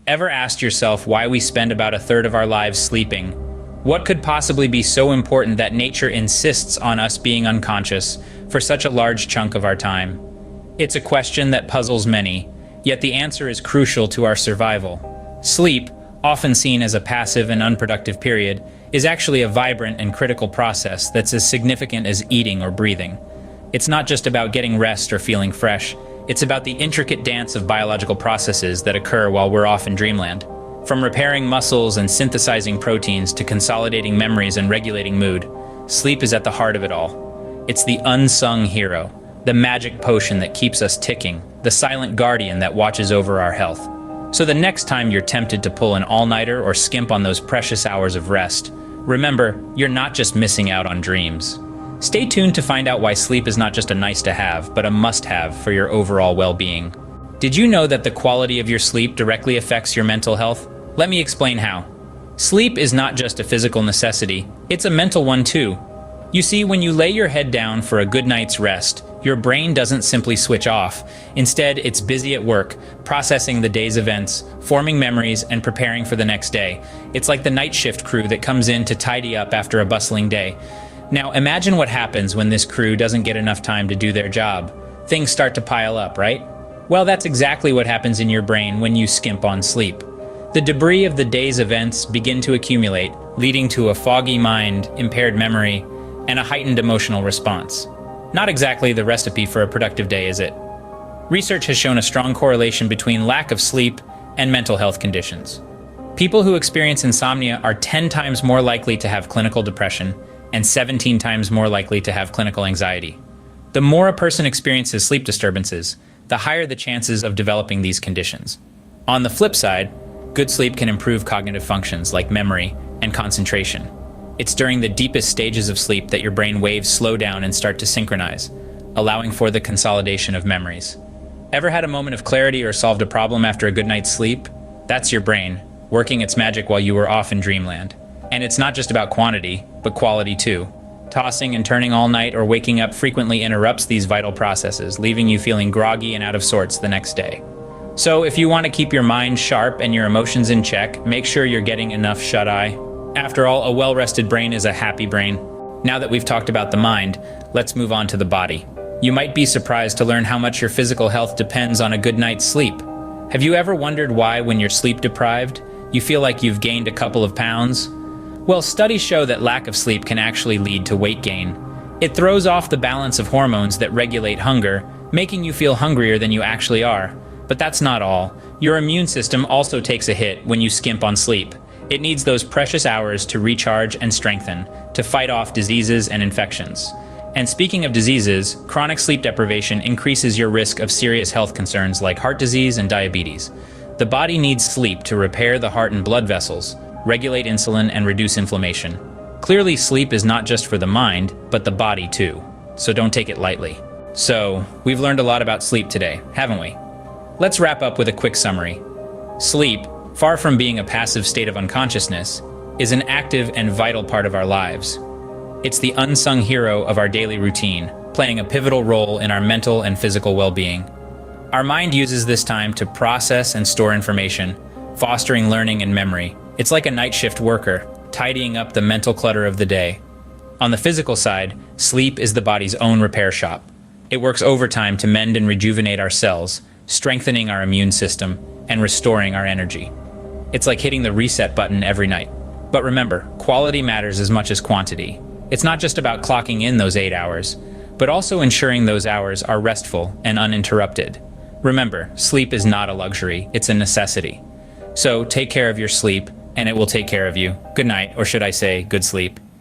Ever asked yourself why we spend about a third of our lives sleeping? What could possibly be so important that nature insists on us being unconscious for such a large chunk of our time? It's a question that puzzles many, yet the answer is crucial to our survival. Sleep, often seen as a passive and unproductive period, is actually a vibrant and critical process that's as significant as eating or breathing. It's not just about getting rest or feeling fresh, it's about the intricate dance of biological processes that occur while we're off in dreamland. From repairing muscles and synthesizing proteins to consolidating memories and regulating mood, sleep is at the heart of it all. It's the unsung hero, the magic potion that keeps us ticking, the silent guardian that watches over our health. So the next time you're tempted to pull an all-nighter or skimp on those precious hours of rest, remember, you're not just missing out on dreams. Stay tuned to find out why sleep is not just a nice-to-have, but a must-have for your overall well-being. Did you know that the quality of your sleep directly affects your mental health? Let me explain how. Sleep is not just a physical necessity, it's a mental one too. You see, when you lay your head down for a good night's rest, your brain doesn't simply switch off. Instead, it's busy at work, processing the day's events, forming memories, and preparing for the next day. It's like the night shift crew that comes in to tidy up after a bustling day. Now, imagine what happens when this crew doesn't get enough time to do their job. Things start to pile up, right? Well, that's exactly what happens in your brain when you skimp on sleep. The debris of the day's events begin to accumulate, leading to a foggy mind, impaired memory, and a heightened emotional response. Not exactly the recipe for a productive day, is it? Research has shown a strong correlation between lack of sleep and mental health conditions. People who experience insomnia are 10 times more likely to have clinical depression and 17 times more likely to have clinical anxiety. The more a person experiences sleep disturbances, the higher the chances of developing these conditions. On the flip side, good sleep can improve cognitive functions like memory and concentration. It's during the deepest stages of sleep that your brain waves slow down and start to synchronize, allowing for the consolidation of memories. Ever had a moment of clarity or solved a problem after a good night's sleep? That's your brain, working its magic while you were off in dreamland. And it's not just about quantity, but quality too. Tossing and turning all night or waking up frequently interrupts these vital processes, leaving you feeling groggy and out of sorts the next day. So if you want to keep your mind sharp and your emotions in check, make sure you're getting enough shut-eye. After all, a well-rested brain is a happy brain. Now that we've talked about the mind, let's move on to the body. You might be surprised to learn how much your physical health depends on a good night's sleep. Have you ever wondered why, when you're sleep deprived, you feel like you've gained a couple of pounds? Well, studies show that lack of sleep can actually lead to weight gain. It throws off the balance of hormones that regulate hunger, making you feel hungrier than you actually are. But that's not all. Your immune system also takes a hit when you skimp on sleep. It needs those precious hours to recharge and strengthen, to fight off diseases and infections. And speaking of diseases, chronic sleep deprivation increases your risk of serious health concerns like heart disease and diabetes. The body needs sleep to repair the heart and blood vessels, regulate insulin, and reduce inflammation. Clearly, sleep is not just for the mind, but the body too. So don't take it lightly. So, we've learned a lot about sleep today, haven't we? Let's wrap up with a quick summary. Sleep, far from being a passive state of unconsciousness, is an active and vital part of our lives. It's the unsung hero of our daily routine, playing a pivotal role in our mental and physical well-being. Our mind uses this time to process and store information, fostering learning and memory. It's like a night shift worker, tidying up the mental clutter of the day. On the physical side, sleep is the body's own repair shop. It works overtime to mend and rejuvenate our cells, strengthening our immune system, and restoring our energy. It's like hitting the reset button every night. But remember, quality matters as much as quantity. It's not just about clocking in those 8 hours, but also ensuring those hours are restful and uninterrupted. Remember, sleep is not a luxury, it's a necessity. So take care of your sleep, and it will take care of you. Good night, or should I say, good sleep.